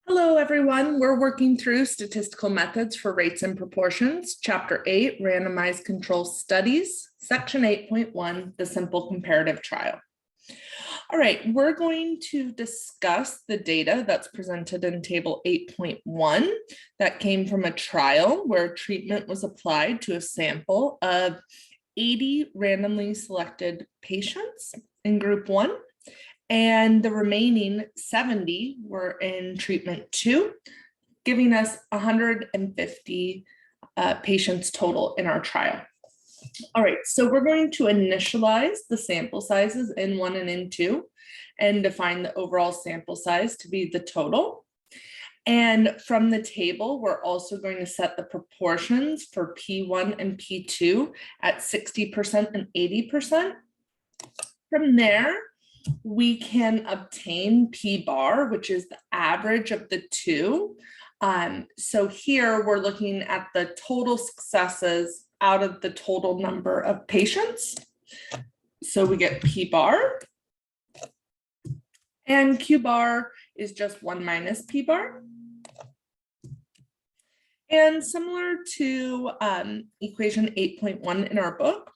Hello, everyone. We're working through statistical methods for rates and proportions, Chapter 8, Randomized Control Studies, Section 8.1, the simple comparative trial. All right, we're going to discuss the data that's presented in Table 8.1 that came from a trial where treatment was applied to a sample of 80 randomly selected patients in Group 1. And the remaining 70 were in treatment 2, giving us 150 patients total in our trial. All right, so we're going to initialize the sample sizes in 1 and in 2 and define the overall sample size to be the total. And from the table, we're also going to set the proportions for P1 and P2 at 60% and 80%. From there, we can obtain P bar, which is the average of the two. So here we're looking at the total successes out of the total number of patients. So we get P bar. And Q bar is just 1 minus P bar. And similar to equation 8.1 in our book,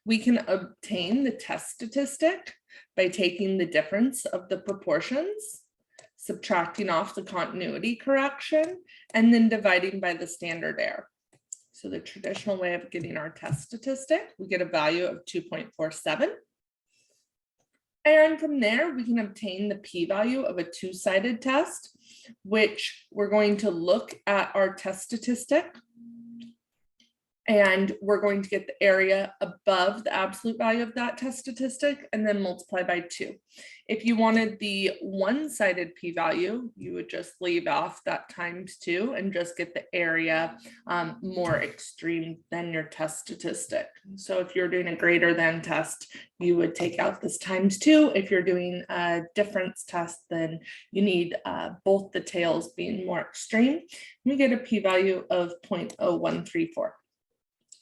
we can obtain the test statistic by taking the difference of the proportions, subtracting off the continuity correction, and then dividing by the standard error. So the traditional way of getting our test statistic, we get a value of 2.47. And from there, we can obtain the p-value of a two-sided test, which we're going to look at our test statistic. And we're going to get the area above the absolute value of that test statistic and then multiply by 2. If you wanted the one-sided p-value, you would just leave off that times 2 and just get the area more extreme than your test statistic. So if you're doing a greater than test, you would take out this times 2. If you're doing a difference test, then you need both the tails being more extreme. You get a p-value of 0.0134.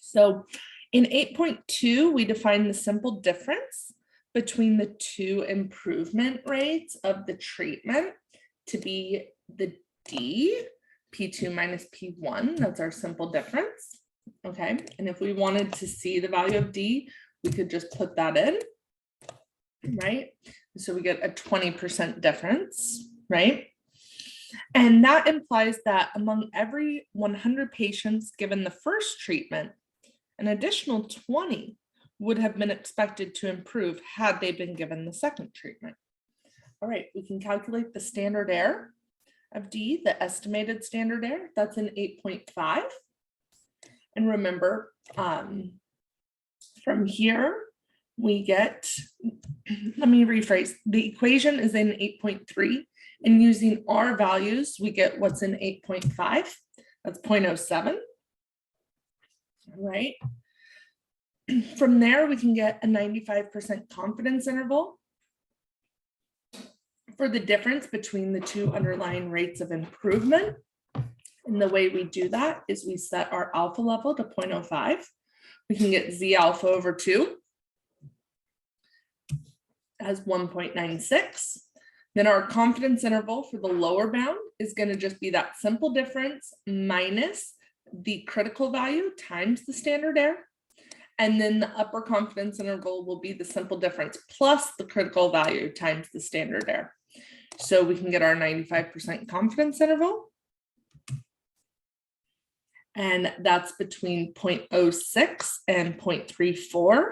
So in 8.2, we define the simple difference between the two improvement rates of the treatment to be the D, P2 minus P1. That's our simple difference. Okay, and if we wanted to see the value of D, we could just put that in, right? So we get a 20% difference, right? And that implies that among every 100 patients given the first treatment, an additional 20 would have been expected to improve had they been given the second treatment. All right, we can calculate the standard error of D, the estimated standard error, that's in 8.5. And remember, from here, we get, let me rephrase, the equation is in 8.3, and using our values, we get what's in 8.5, that's 0.07. All right. From there, we can get a 95% confidence interval for the difference between the two underlying rates of improvement. And the way we do that is we set our alpha level to 0.05. We can get Z alpha over 2 as 1.96. Then our confidence interval for the lower bound is going to just be that simple difference minus the critical value times the standard error. And then the upper confidence interval will be the simple difference plus the critical value times the standard error. So we can get our 95% confidence interval. And that's between 0.06 and 0.34.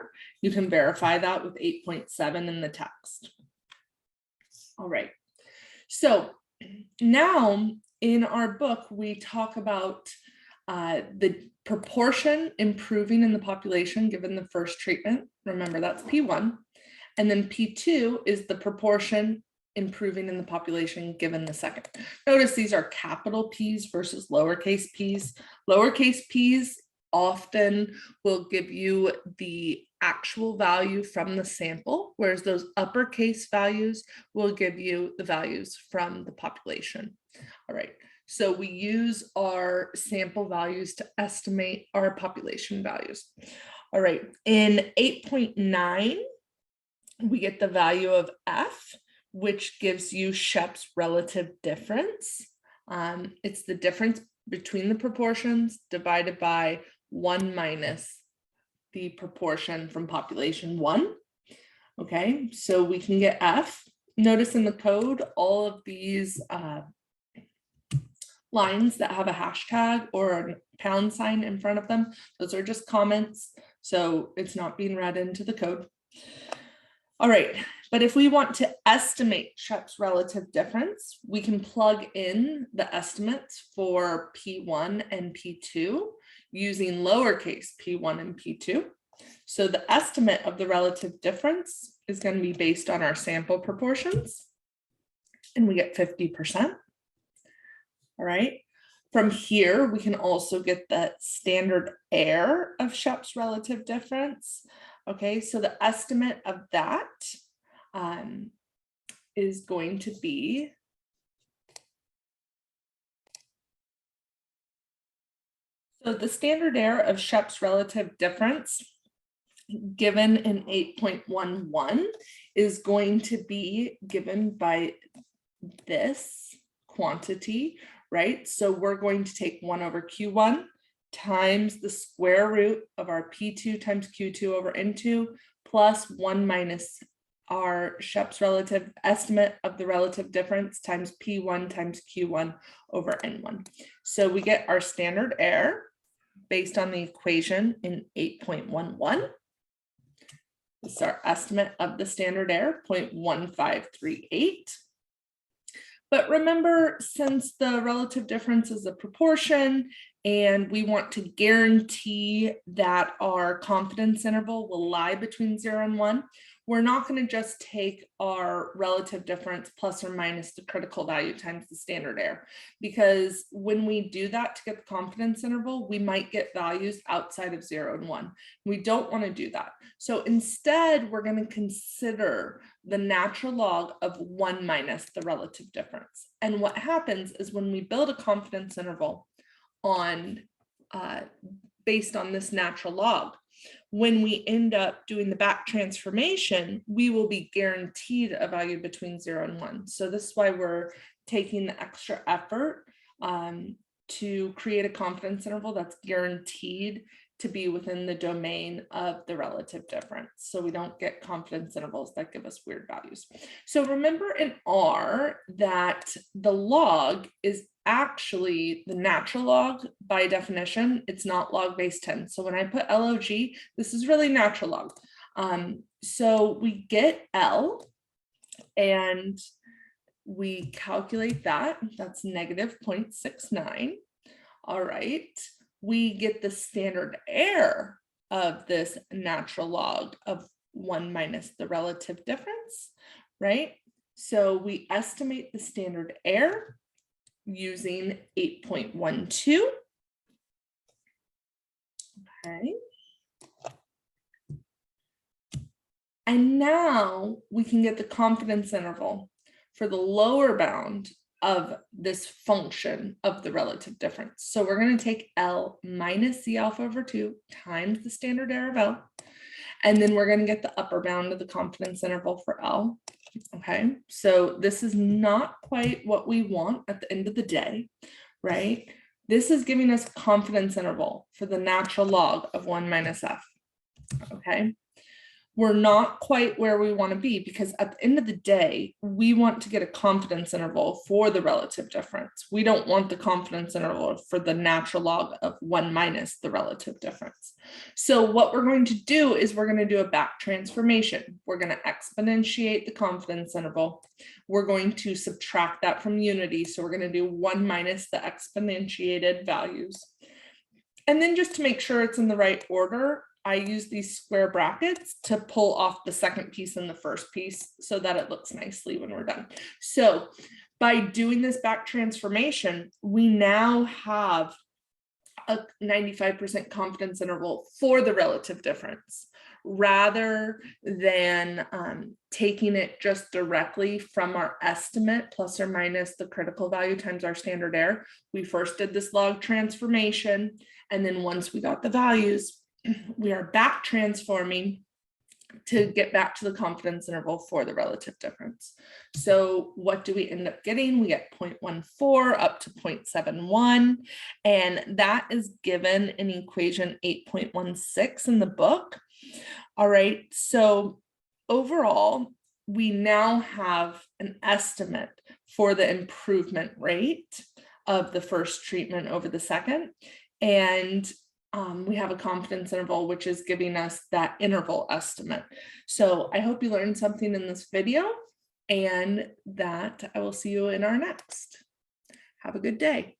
You can verify that with 8.7 in the text. All right. So now in our book, we talk about the proportion improving in the population given the first treatment. Remember, that's P1. And then P2 is the proportion improving in the population given the second. Notice these are capital P's versus lowercase p's. Lowercase p's often will give you the actual value from the sample, whereas those uppercase values will give you the values from the population. All right. So we use our sample values to estimate our population values. All right, in 8.9, we get the value of F, which gives you Shep's relative difference It's the difference between the proportions divided by 1 minus the proportion from population 1. Okay, so we can get F. Notice in the code, all of these lines that have a hashtag or a pound sign in front of them, those are just comments, so it's not being read into the code. All right, but if we want to estimate Shep's relative difference, we can plug in the estimates for P1 and P2 using lowercase p1 and p2. So the estimate of the relative difference is going to be based on our sample proportions, and we get 50%. All right. From here, we can also get the standard error of Shep's relative difference. Okay, so the estimate of that is going to be so the standard error of Shep's relative difference given in 8.11 is going to be given by this quantity, right? So we're going to take 1 over Q1 times the square root of our P2 times Q2 over N2 plus 1 minus our Shep's relative estimate of the relative difference times P1 times Q1 over N1. So we get our standard error based on the equation in 8.11. This is our estimate of the standard error, 0.1538. But remember, since the relative difference is a proportion and we want to guarantee that our confidence interval will lie between 0 and 1, we're not going to just take our relative difference plus or minus the critical value times the standard error, because when we do that to get the confidence interval, we might get values outside of 0 and 1. We don't want to do that. So instead, we're going to consider the natural log of 1 minus the relative difference. And what happens is when we build a confidence interval on based on this natural log, when we end up doing the back transformation, we will be guaranteed a value between 0 and 1. So this is why we're taking the extra effort to create a confidence interval that's guaranteed to be within the domain of the relative difference. So we don't get confidence intervals that give us weird values. So remember in R that the log is actually the natural log by definition. It's not log base 10. So when I put log, this is really natural log. So we get L and we calculate that. That's negative 0.69. All right. We get the standard error of this natural log of 1 minus the relative difference, right? So we estimate the standard error using 8.12. Okay. And now we can get the confidence interval for the lower bound of this function of the relative difference. So we're going to take L minus C alpha over 2 times the standard error of L. And then we're going to get the upper bound of the confidence interval for L. Okay, so this is not quite what we want at the end of the day, right? This is giving us a confidence interval for the natural log of 1 minus F. Okay. We're not quite where we want to be because at the end of the day, we want to get a confidence interval for the relative difference. We don't want the confidence interval for the natural log of 1 minus the relative difference. So what we're going to do is we're going to do a back transformation. We're going to exponentiate the confidence interval. We're going to subtract that from unity. So we're going to do 1 minus the exponentiated values. And then just to make sure it's in the right order, I use these square brackets to pull off the second piece and the first piece so that it looks nicely when we're done. So by doing this back transformation, we now have a 95% confidence interval for the relative difference rather than taking it just directly from our estimate plus or minus the critical value times our standard error. We first did this log transformation, and then once we got the values, we are back transforming to get back to the confidence interval for the relative difference. So what do we end up getting? We get 0.14 up to 0.71, and that is given in equation 8.16 in the book. All right, so overall, we now have an estimate for the improvement rate of the first treatment over the second, and we have a confidence interval, which is giving us that interval estimate. So I hope you learned something in this video, and that I will see you in our next. Have a good day.